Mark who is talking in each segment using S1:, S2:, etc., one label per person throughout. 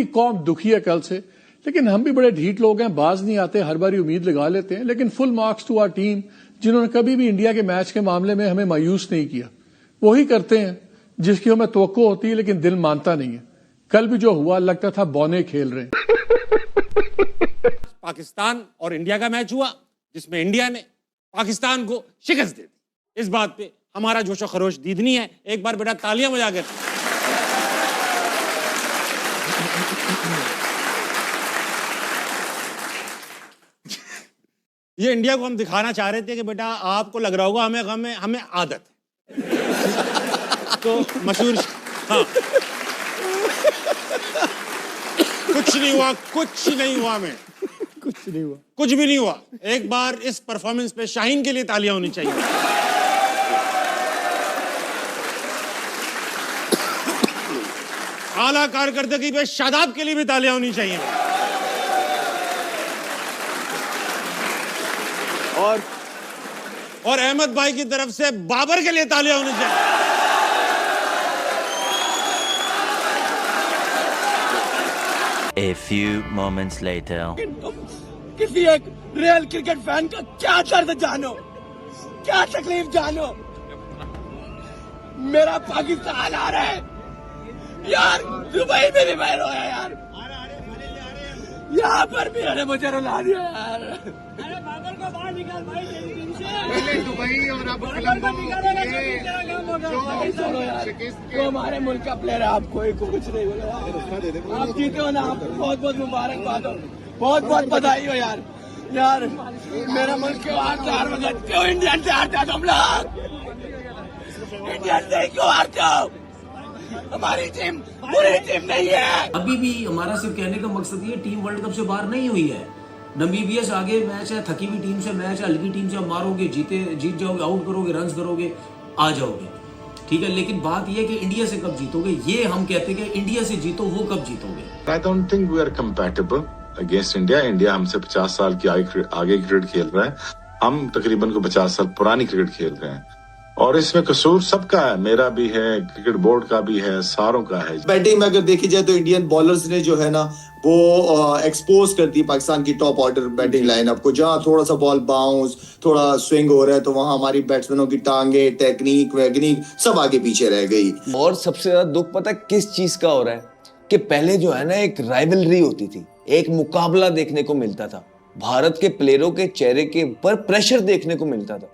S1: कौम दुखी है कल से, लेकिन हम भी बड़े ढीठ लोग हैं, बाज नहीं आते, हर बारी उम्मीद लगा लेते हैं। लेकिन full marks to our team, जिन्होंने कभी भी इंडिया के मैच के मामले में हमें मायूस नहीं किया, वही करते हैं जिसकी हमें तवक्को होती है लेकिन दिल मानता नहीं है। कल भी जो हुआ लगता था बौने खेल रहे हैं।
S2: पाकिस्तान और इंडिया का मैच हुआ जिसमें इंडिया ने पाकिस्तान को शिकस्त दे दी। इस बात पे हमारा जोशो खरोश दीदनी है। एक बार बेटा तालियां बजा कर। ये इंडिया को हम दिखाना चाह रहे थे कि बेटा आपको लग रहा होगा हमें आदत है। तो मशहूर हाँ कुछ नहीं हुआ कुछ भी नहीं हुआ। एक बार इस परफॉर्मेंस पे शाहीन के लिए तालियां होनी चाहिए। आला कारकर्दगी पे शादाब के लिए भी तालियां होनी चाहिए। और अहमद भाई की तरफ से बाबर के लिए तालियां होनी चाहिए।
S3: A few moments later.
S4: किसी एक रियल क्रिकेट फैन का क्या दर्द जानो, क्या तकलीफ जानो। मेरा पाकिस्तान आ रहा है यार, दुबई में भी मैं रोया यार, यहाँ पर भी अरे मुझे रुला दिया यार। अरे बाबर को बाहर निकाल भाई, पहले दुबई और अब तो हमारे मुल्क का प्लेयर है, आपको कुछ नहीं बोला। आप जीते हो ना, आपको बहुत बहुत मुबारकबाद हो, बहुत बहुत बधाई हो यार। यार मेरा मुल्क क्यों हारता है हर वक्त, क्यों इंडियन से हारता है तुम लोग, इंडियन से क्यों हारते हो? हमारी टीम पूरी टीम नहीं है।
S5: अभी भी हमारा सिर्फ कहने का मकसद ये, टीम वर्ल्ड कप से बाहर नहीं हुई है। नमीबिया से आगे मैच है, थकी हुई टीम से मैच है, हल्की टीम से आप मारोगे, जीत जाओगे, आउट करोगे, रन करोगे, आ जाओगे, ठीक है। लेकिन बात ये है कि इंडिया से कब जीतोगे, ये हम कहते हैं कि इंडिया से जीतो, वो कब जीतोगे।
S6: I don't think we are compatible against India. India हमसे 50 साल की आगे क्रिकेट खेल रहा है, हम तकरीबन को 50 साल पुरानी क्रिकेट खेल रहे हैं, और इसमें कसूर सबका है, मेरा भी है, क्रिकेट बोर्ड का भी है, सारों का है।
S7: बैटिंग में अगर देखी जाए तो इंडियन बॉलर्स ने जो है ना वो एक्सपोज करती है पाकिस्तान की टॉप ऑर्डर बैटिंग लाइनअप को। जहां थोड़ा सा बॉल बाउंस, थोड़ा स्विंग हो रहा है, तो वहां हमारी बैट्समैनों की टांगे, टेक्निक वैगनिक सब आगे पीछे रह गई।
S8: और सबसे ज्यादा दुख पता है किस चीज का हो रहा है, कि पहले जो है ना एक राइवलरी होती थी, एक मुकाबला देखने को मिलता था, भारत के प्लेयरों के चेहरे के ऊपर प्रेशर देखने को मिलता था।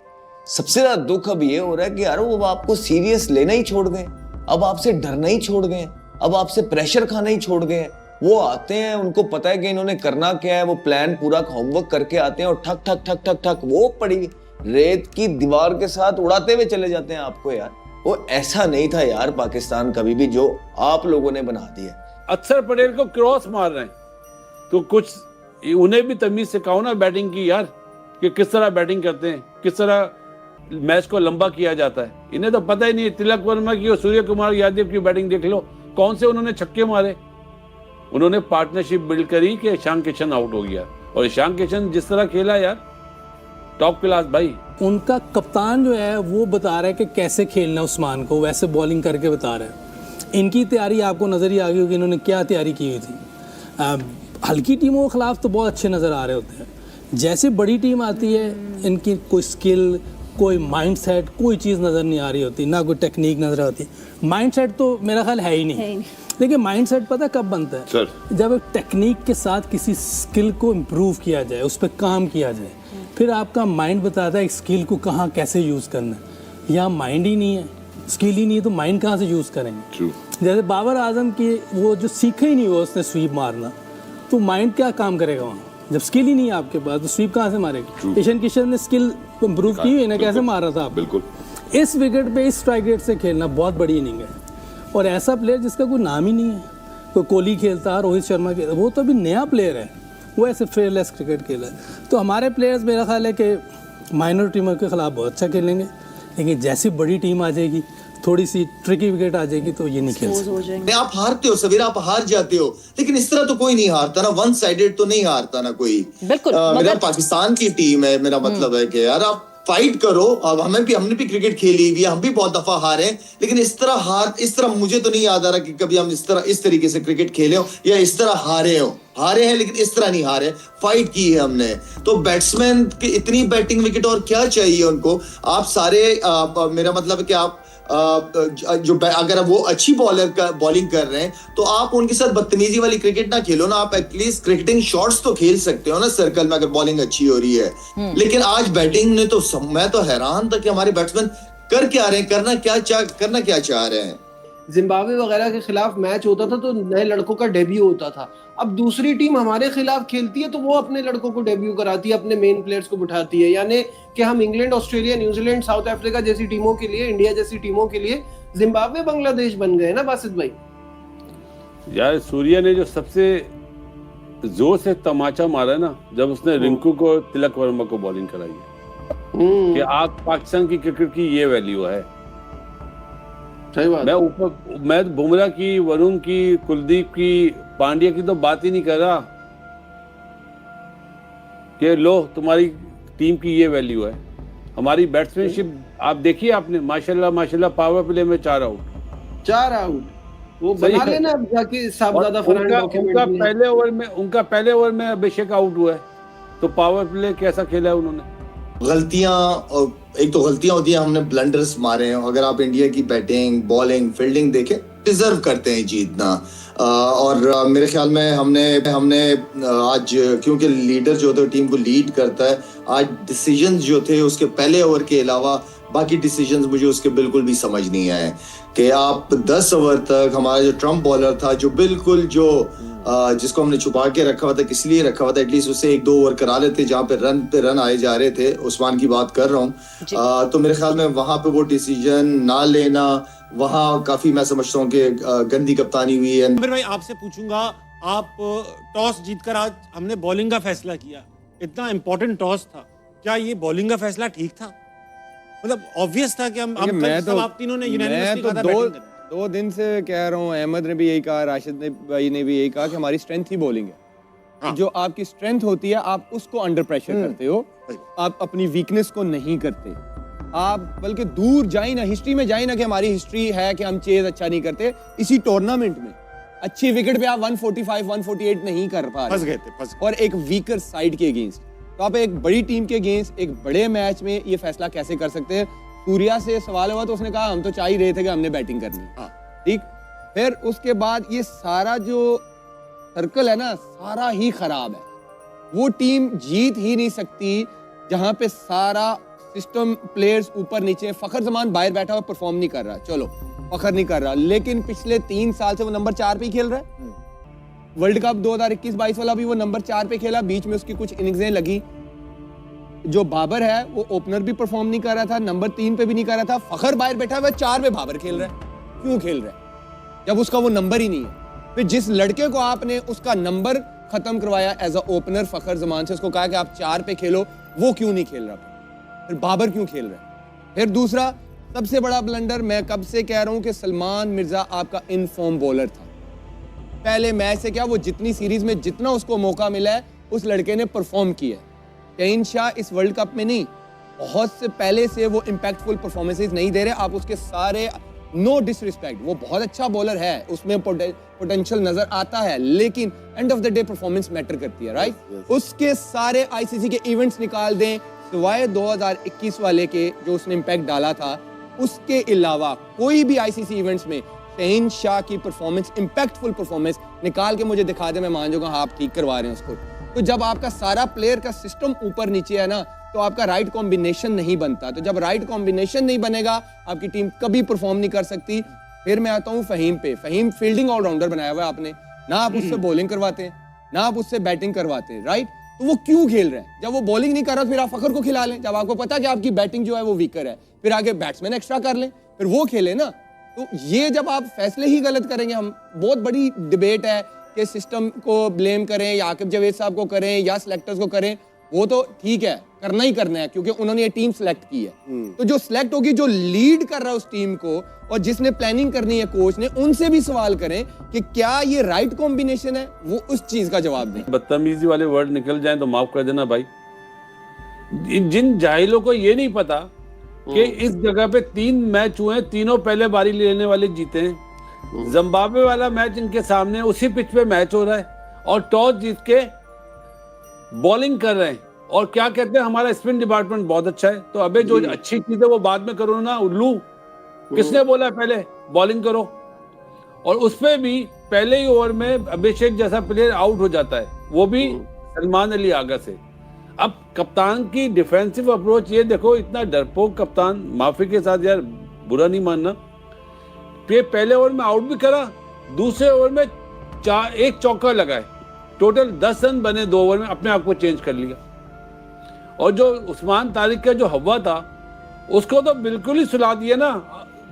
S8: सबसे ज्यादा दुख अब ये हो रहा है कि यार वो आपको सीरियस लेना ही छोड़ गए, अब आपसे डरना ही छोड़ गए, अब आपसे प्रेशर खाना ही छोड़ गए। वो आते हैं, उनको पता है कि इन्होंने करना क्या है, वो प्लान पूरा होमवर्क करके आते हैं और ठक ठक ठक ठक ठक वो पड़ी रेत की दीवार के साथ उड़ाते हुए चले जाते हैं आपको। यार वो ऐसा नहीं था यार पाकिस्तान कभी भी, जो आप लोगों ने बना दिया।
S9: अक्षर पटेल को क्रॉस मार रहे हैं, तो कुछ उन्हें भी तमीज सिखाओ ना बैटिंग की यार, कि किस तरह बैटिंग करते हैं, किस तरह मैच को लंबा किया जाता है। इन्हें तो पता ही नहीं। तिलक वर्मा की और सूर्य कुमार यादव की बैटिंग देख लो, कौन से उन्होंने छक्के मारे। उन्होंने पार्टनरशिप बिल्ड करी कि ईशान किशन आउट हो गया, और ईशान किशन जिस तरह खेला यार, टॉप क्लास भाई।
S10: उनका कप्तान जो है वो बता रहा है कि कैसे खेलना उस्मान को, वैसे बॉलिंग करके बता रहा है। इनकी तैयारी आपको नजर ही आ गई होगी, इन्होंने क्या तैयारी की हुई थी। हल्की टीमों के खिलाफ तो बहुत अच्छे नजर आ रहे होते हैं, जैसे बड़ी टीम आती है इनकी कोई स्किल, कोई माइंडसेट, कोई चीज़ नज़र नहीं आ रही होती, ना कोई टेक्निक नज़र आती। माइंडसेट तो मेरा ख्याल है ही नहीं। लेकिन माइंडसेट पता कब बनता है सर? जब एक टेक्निक के साथ किसी स्किल को इम्प्रूव किया जाए, उस पर काम किया जाए, फिर आपका माइंड बताता है एक स्किल को कहाँ कैसे यूज़ करना है। यहाँ माइंड ही नहीं है, स्किल ही नहीं है, तो माइंड कहाँ से यूज़ करेंगे। जैसे बाबर आजम की वो जो सीखा ही नहीं हुआ उसने स्वीप मारना, तो माइंड क्या काम करेगा वहाँ, जब स्किल ही नहीं है आपके पास, तो स्वीप कहाँ से मारेगा। ईशान किशन ने स्किल इम्प्रूव की हुई है ना, कैसे मार रहा था आप।
S6: बिल्कुल
S10: इस विकेट पे, इस स्ट्राइक रेट से खेलना बहुत बड़ी इनिंग है, और ऐसा प्लेयर जिसका कोई नाम ही नहीं है। कोई कोहली खेलता, रोहित शर्मा खेलता, वो तो अभी नया प्लेयर है, वो ऐसे फेयरलेस क्रिकेट खेला है। तो हमारे प्लेयर्स मेरा ख्याल है कि माइनर टीमों के खिलाफ बहुत अच्छा खेलेंगे, लेकिन जैसी बड़ी टीम आ जाएगी, थोड़ी सी ट्रिकी विकेट आ जाएगी, तो ये नहीं खेल सकते।
S7: आप हारते हो सवेरा, आप हार जाते हो, लेकिन इस तरह तो कोई नहीं हारता ना, वन साइडेड तो नहीं हारता ना कोई।
S11: बिल्कुल
S7: मेरा पाकिस्तान की टीम है, मेरा मतलब है कि यार आप फाइट करो। अब हमने भी क्रिकेट खेली हुई है, हम भी बहुत दफा हारे हैं, लेकिन इस तरह मुझे तो नहीं याद आ रहा कि कभी हम इस तरीके से क्रिकेट खेले हो या इस तरह हारे हैं, लेकिन इस तरह नहीं हारे, फाइट की है हमने। तो बैट्समैन की इतनी बैटिंग विकेट और क्या चाहिए उनको? आप सारे मेरा मतलब है कि आप अगर वो अच्छी बॉलिंग कर रहे हैं तो आप उनके साथ बदतमीजी वाली क्रिकेट ना खेलो ना, आप एटलीस्ट क्रिकेटिंग शॉट्स तो खेल सकते हो ना सर्कल में, अगर बॉलिंग अच्छी हो रही है। लेकिन आज बैटिंग ने तो मैं तो हैरान था कि हमारे बैट्समैन कर क्या रहे हैं, करना क्या चाह रहे हैं।
S11: जिम्बाब्वे वगैरह के खिलाफ मैच होता था तो नए लड़कों का डेब्यू होता था। अब दूसरी टीम हमारे खिलाफ खेलती है तो वो अपने लड़कों को डेब्यू कराती है, अपने मेन प्लेयर्स को बिठाती है। यानी कि हम England, Australia, New Zealand, south Africa जैसी टीमों के लिए, इंडिया जैसी टीमों के लिए जिम्बाब्वे बांग्लादेश बन गए ना बासित भाई।
S9: यार सूर्या ने जो सबसे जोर से तमाचा मारा ना, जब उसने रिंकू को, तिलक वर्मा को बॉलिंग कराई है कि आप पाकिस्तान की क्रिकेट की ये वैल्यू है।
S11: सही बात।
S9: मैं बुमराह की, वरुण की, कुलदीप की, पांड्या की तो बात ही नहीं कर रहा कि लो तुम्हारी टीम की ये वैल्यू है। हमारी बैट्समैनशिप आप देखिए, आपने माशाल्लाह पावर प्ले में 4 आउट
S11: वो बना लेना अब जाके साहबजादा फरहान
S9: उनका पहले ओवर में अभिषेक आउट हुआ है, तो पावर प्ले कैसा खेला है उन्होंने।
S7: एक तो गलतियां होती हैं, हमने ब्लंडर्स मारे हैं। अगर आप इंडिया की बैटिंग, बॉलिंग, फील्डिंग देखें, डिजर्व करते हैं जीतना। और मेरे ख्याल में हमने आज, क्योंकि लीडर जो होता है टीम को लीड करता है, आज डिसीजंस जो थे उसके पहले ओवर के अलावा बाकी डिसीजंस मुझे उसके बिल्कुल भी समझ नहीं आए। कि आप 10 ओवर तक हमारा जो ट्रम्प बॉलर था, जो बिल्कुल जिसको हमने छुपा के रखा हुआ था, किस लिए रखा हुआ था, एटलीस्ट उसे 1-2 ओवर करा लेते जहाँ पे रन आए जा रहे थे। उस्मान की बात कर रहा हूँ। तो मेरे ख्याल में वहां पे वो डिसीजन ना लेना, वहां काफी मैं समझता हूँ कि गंदी कप्तानी हुई है।
S2: आमिर भाई आपसे पूछूंगा, आप टॉस जीतकर आज हमने बॉलिंग का फैसला किया, इतना इंपॉर्टेंट टॉस था, क्या ये बॉलिंग का फैसला ठीक था? मतलब ऑब्वियस था कि हम आप तीनों ने यूनानिमसली कहा था बैटिंग करना।
S12: 2 दिन से कह रहा हूँ, अहमद ने भी यही कहा, राशिद भाई ने भी यही कहा कि हमारी स्ट्रेंथ ही बॉलिंग है। हाँ। जो आपकी स्ट्रेंथ होती है आप उसको अंडर प्रेशर करते हो, आप अपनी वीकनेस को नहीं करते। आप बल्कि दूर जाए ना, हिस्ट्री में जाए ना, कि हमारी हिस्ट्री है कि हम चेज अच्छा नहीं करते। इसी टूर्नामेंट में अच्छी विकेट पे आप 145, 148 नहीं कर पा रहे और एक वीकर साइड के अगेंस्ट। तो आप एक बड़ी टीम के अगेंस्ट एक बड़े मैच में ये फैसला कैसे कर सकते हैं? सूर्या से सवाल हुआ तो उसने कहा हम तो चाह ही रहे थे कि हमने बैटिंग करनी। ठीक, फिर उसके बाद ये सारा जो सर्कल है ना, सारा ही खराब है। वो टीम जीत ही नहीं सकती जहां पे सारा सिस्टम, प्लेयर्स ऊपर नीचे। फखर जमान बाहर बैठा हुआ परफॉर्म नहीं कर रहा, चलो फखर नहीं कर रहा, लेकिन पिछले 3 साल से वो नंबर 4 पे खेल रहा है। वर्ल्ड कप 2021-22 वाला भी वो नंबर 4 पे खेला, बीच में उसकी कुछ इनिंग्सें लगी। जो बाबर है वो ओपनर भी परफॉर्म नहीं कर रहा था, नंबर 3 पे भी नहीं कर रहा था। फखर बाहर बैठा हुआ 4 पे बाबर खेल रहा है। क्यों खेल रहा है जब उसका वो नंबर ही नहीं है? फिर जिस लड़के को आपने उसका नंबर खत्म करवाया एज अ ओपनर फखर जमान से, उसको कहा कि आप 4 पे खेलो, वो क्यों नहीं खेल रहा? फिर बाबर क्यों खेल रहा है? फिर दूसरा सबसे बड़ा ब्लंडर, मैं कब से कह रहा हूं कि सलमान मिर्जा आपका इनफॉर्म बॉलर था। पहले मैच से क्या, वो जितनी सीरीज में जितना उसको मौका मिला है उस लड़के ने परफॉर्म किया है। शहीन शाह इस वर्ल्ड कप में नहीं, बहुत से पहले से वो इंपैक्टफुल परफॉर्मेंसेस नहीं दे रहे। आप उसके सारे, नो डिसरिस्पेक्ट, वो बहुत अच्छा बॉलर है, उसमें पोटेंशियल नजर आता है, लेकिन end of the day performance matter करती है, राइट? उसके सारे आईसीसी के इवेंट्स निकाल दें सिवाय 2021 वाले के जो उसने इंपैक्ट डाला था, उसके अलावा कोई भी आईसीसी इवेंट्स में शहीन शाह की परफॉर्मेंस, इंपैक्टफुल परफॉर्मेंस निकाल के मुझे दिखा दे, मैं मान जाऊंगा आप ठीक करवा रहे हैं उसको। तो जब आपका सारा प्लेयर का सिस्टम ऊपर नीचे है ना, तो आपका राइट कॉम्बिनेशन नहीं बनता। तो जब राइट कॉम्बिनेशन नहीं बनेगा, आपकी टीम कभी परफॉर्म नहीं कर सकती। फिर मैं आता हूँ फहीम पे। फहीम फील्डिंग ऑलराउंडर बनाया हुआ है आपने, ना आप उससे बॉलिंग करवाते हैं ना आप उससे बैटिंग करवाते हैं, राइट? तो वो क्यों खेल रहे हैं? जब वो बॉलिंग नहीं कर रहा फिर आप फखर को खिला लें। जब आपको पता कि आपकी बैटिंग जो है वो वीकर है, फिर आगे बैट्समैन एक्स्ट्रा कर लें, फिर वो खेले ना। तो ये जब आप फैसले ही गलत करेंगे, हम बहुत बड़ी डिबेट है कि सिस्टम को ब्लेम करें या आकिब जावेद साहब को करें या सिलेक्टर्स को करें, वो तो ठीक है, करना ही करना है क्योंकि उन्होंने ये टीम सिलेक्ट की है। तो जो सिलेक्ट होगी, जो लीड कर रहा है उस टीम को और जिसने प्लानिंग करनी है कोच ने, उनसे भी सवाल करें कि क्या ये राइट कॉम्बिनेशन है, वो उस चीज का जवाब दें।
S9: बदतमीजी वाले वर्ड निकल जाएं तो माफ कर देना भाई। जिन जाहिलों को ये नहीं पता कि इस जगह पे 3 मैच हुए हैं, तीनों पहले बारी लेने वाले जीते हैं। जिम्बाब्वे वाला मैच इनके सामने उसी पिच पे मैच हो रहा है और टॉस जीत के बॉलिंग कर रहे हैं और क्या कहते हैं हमारा स्पिन डिपार्टमेंट बहुत अच्छा है। तो अबे जो अच्छी चीज है वो बाद में करो ना उल्लू। किसने बोला पहले बॉलिंग करो? और उसपे भी पहले ही ओवर में अभिषेक जैसा प्लेयर आउट हो जाता है, वो भी सलमान अली आगा से। अब कप्तान की डिफेंसिव अप्रोच ये देखो, इतना डरपोक कप्तान, माफी के साथ यार बुरा नहीं मानना, पहले ओवर में आउट भी करा, दूसरे ओवर में एक चौका लगाए, टोटल 10 रन बने 2 ओवर में, अपने आप को चेंज कर लिया। और जो उस्मान तारिक का जो हवा था उसको तो बिल्कुल ही सुला दिया ना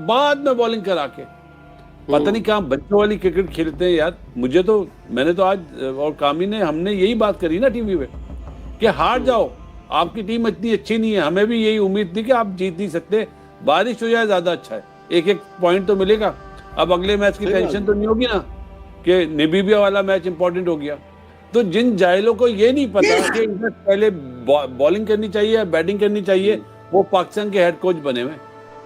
S9: बाद में बॉलिंग करा के। पता नहीं कहाँ बच्चों वाली क्रिकेट खेलते हैं यार। मैंने तो आज और कामी ने हमने यही बात करी ना टीवी पे कि हार जाओ, आपकी टीम इतनी अच्छी नहीं है। हमें भी यही उम्मीद थी कि आप जीत नहीं सकते, बारिश हो जाए ज्यादा अच्छा है, एक पॉइंट तो मिलेगा। अब अगले मैच की टेंशन तो नहीं होगी ना कि नामीबिया वाला मैच इंपॉर्टेंट हो गया। तो जिन जाहिलों को ये नहीं पता कि इधर पहले बॉलिंग करनी चाहिए या बैटिंग करनी चाहिए, वो पाकिस्तान के हेड कोच बने हुए।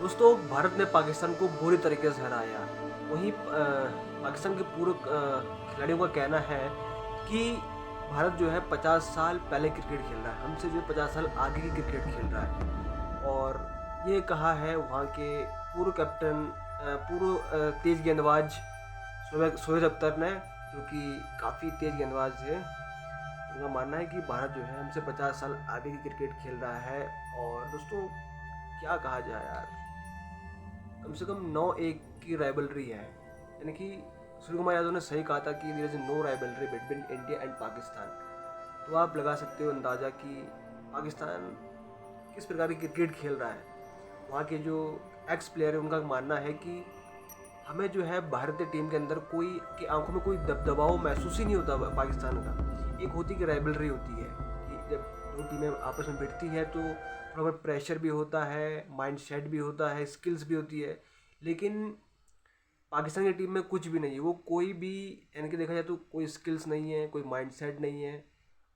S13: दोस्तों, भारत ने पाकिस्तान को बुरी तरीके से हराया। वहीं पाकिस्तान के पूर्व खिलाड़ियों का कहना है कि भारत जो है 50 साल पहले क्रिकेट खेल रहा है, हमसे जो 50 साल आगे की क्रिकेट खेल रहा है। और ये कहा है वहाँ के पूर्व कैप्टन, पूर्व तेज गेंदबाज शोएब अख्तर ने, जो कि काफ़ी तेज गेंदबाज थे। उनका मानना है कि भारत जो है हमसे 50 साल आगे की क्रिकेट खेल रहा है। और दोस्तों क्या कहा जाए यार, कम से कम 9-1 की राइवलरी है। यानी कि सूर्य कुमार यादव ने सही कहा था कि there is no rivalry between India and Pakistan. तो आप लगा सकते हो अंदाज़ा कि पाकिस्तान किस प्रकार की क्रिकेट खेल रहा है। वहाँ के जो एक्स प्लेयर है उनका मानना है कि हमें जो है भारतीय टीम के अंदर कोई की आंखों में कोई दबदबाव महसूस ही नहीं होता पाकिस्तान का। एक होती कि राइवलरी होती है कि जब दो टीमें आपस में भिड़ती है तो थोड़ा बहुत प्रेशर भी होता है, माइंड सेट भी होता है, स्किल्स भी होती है। लेकिन पाकिस्तान की टीम में कुछ भी नहीं है। वो कोई भी, यानी कि देखा जाए तो कोई स्किल्स नहीं है, कोई माइंड सेट नहीं है।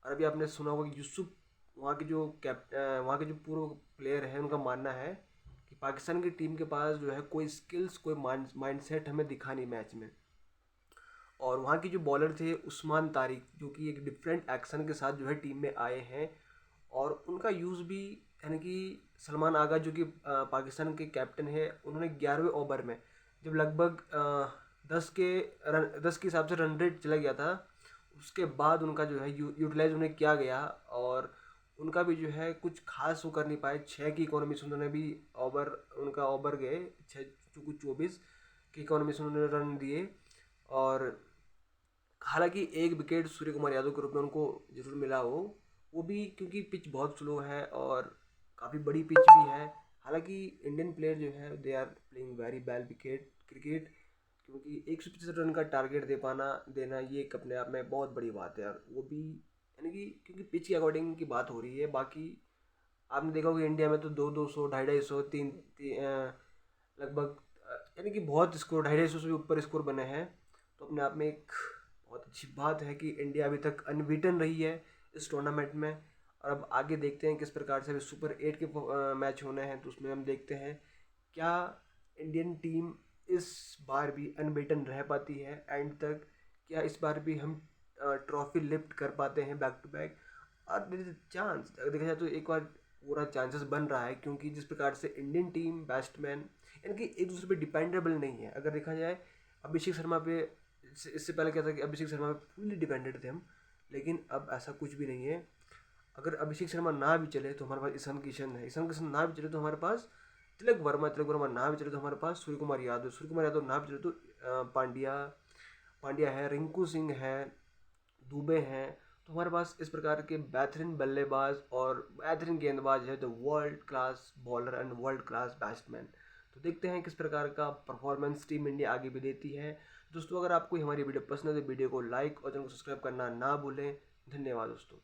S13: और अभी आपने सुना होगा कि यूसुफ, वहाँ के जो पूर्व प्लेयर है, उनका मानना है कि पाकिस्तान की टीम के पास जो है कोई स्किल्स, कोई माइंड सेट हमें दिखा नहीं मैच में। और वहाँ की जो बॉलर थे उस्मान तारिक, जो कि एक डिफरेंट एक्शन के साथ जो है टीम में आए हैं। और उनका यूज़ भी, यानी कि सलमान आगा जो कि पाकिस्तान के कैप्टन है, उन्होंने 11वें ओवर में जब लगभग 10 के हिसाब से रन रेट चला गया था, उसके बाद उनका जो है यूटिलाइज उन्हें किया गया। और उनका भी जो है कुछ खास वो कर नहीं पाए। 6 की इकोनॉमी से उन्होंने भी उनका ओवर गए 24 की इकोनॉमी से उन्होंने रन दिए। और हालांकि एक विकेट सूर्य कुमार यादव के रूप में उनको जरूर मिला वो भी क्योंकि पिच बहुत स्लो है और काफ़ी बड़ी पिच भी है। हालांकि इंडियन प्लेयर जो है they are playing very well cricket, क्योंकि 175 रन का टारगेट देना ये एक अपने आप में बहुत बड़ी बात है यार। वो भी यानी कि क्योंकि पिच के अकॉर्डिंग की बात हो रही है। बाकी आपने देखा होगा इंडिया में तो 200, 250, 300 लगभग, यानी कि बहुत स्कोर 250 से भी ऊपर स्कोर बने हैं। तो अपने आप में एक बहुत अच्छी बात है कि इंडिया अभी तक अनबीटन रही है इस टूर्नामेंट में। और अब आगे देखते हैं किस प्रकार से अभी सुपर 8 के मैच होने हैं, तो उसमें हम देखते हैं क्या इंडियन टीम इस बार भी अनबीटन रह पाती है एंड तक, क्या इस बार भी हम ट्रॉफी लिफ्ट कर पाते हैं बैक टू बैक। और देयर इज चांस, अगर देखा जाए तो एक बार पूरा चांसेस बन रहा है, क्योंकि जिस प्रकार से इंडियन टीम बैट्समैन यानी कि एक दूसरे पे डिपेंडेबल नहीं है। अगर देखा जाए अभिषेक शर्मा पे, इससे पहले क्या था कि अभिषेक शर्मा पे फुल्ली डिपेंडेड थे हम, लेकिन अब ऐसा कुछ भी नहीं है। अगर अभिषेक शर्मा ना भी चले तो हमारे पास ईशान किशन है, ईशान किशन ना भी चले तो हमारे पास तिलक वर्मा ना भी चले तो हमारे पास सूर्य कुमार यादव ना भी चले तो पांड्या है, रिंकू सिंह है, दुबे हैं। तो हमारे पास इस प्रकार के बेहतरीन बल्लेबाज और बेहतरीन गेंदबाज है, the world class bowler and world class batsman. तो देखते हैं किस प्रकार का परफॉर्मेंस टीम इंडिया आगे भी देती है। दोस्तों, अगर आपको हमारी वीडियो पसंद है तो वीडियो को लाइक और चैनल को सब्सक्राइब करना ना भूलें। धन्यवाद दोस्तों।